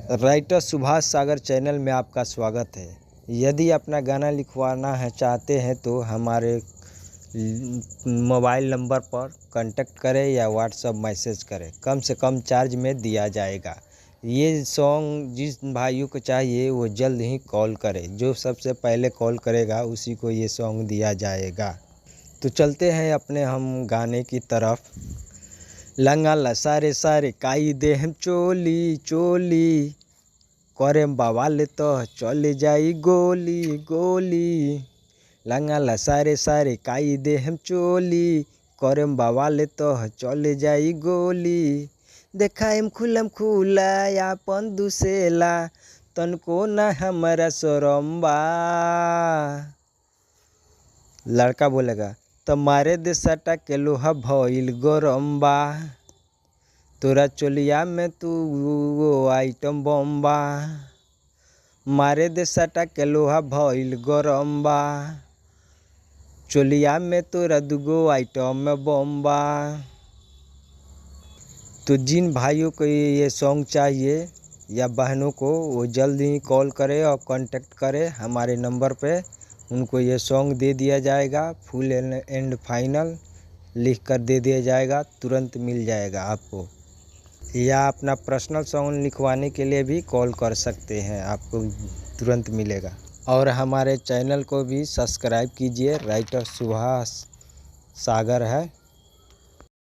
Writer Subhash सागर channel में आपका स्वागत है। यदि अपना गाना लिखवाना है चाहते हैं तो हमारे मोबाइल नंबर पर कांटेक्ट करें या व्हाट्सएप मैसेज करें। कम से कम चार्ज में दिया जाएगा। ये सॉन्ग जिस भाइयों को चाहिए वो जल्द ही कॉल करें। जो सबसे पहले कॉल करेगा उसी को ये सॉन्ग दिया जाएगा। तो चलते हैं अपने हम गाने की तरफ। लंगा लसारे सारे काई दे हम चोली चोली, करे बवाल तो चले जाई गोली गोली। लंगा लसारे सारे काई दे हम चोली, करे बवाल तो चले जाई गोली। देखाएम खुलम खुला यापन दुसेला, तनको ना हमारा शरम बा। लड़का बोलेगा तुम्हारे देशटा के लोहा भइल गरम बा, तोरा चोलिया में तू वो आइटम बम बा। मारे देशटा के लोहा भइल गरम बा, चोलिया में तोरा दुगो आइटम में बम बा। तो जिन भाइयों को ये सॉन्ग चाहिए या बहनों को वो जल्द ही कॉल करें और कांटेक्ट करें हमारे नंबर पे। उनको ये सॉन्ग दे दिया जाएगा। फुल एंड फाइनल लिख कर दे दिया जाएगा। तुरंत मिल जाएगा आपको। या अपना पर्सनल सॉन्ग लिखवाने के लिए भी कॉल कर सकते हैं, आपको तुरंत मिलेगा। और हमारे चैनल को भी सब्सक्राइब कीजिए। राइटर सुभाष सागर है।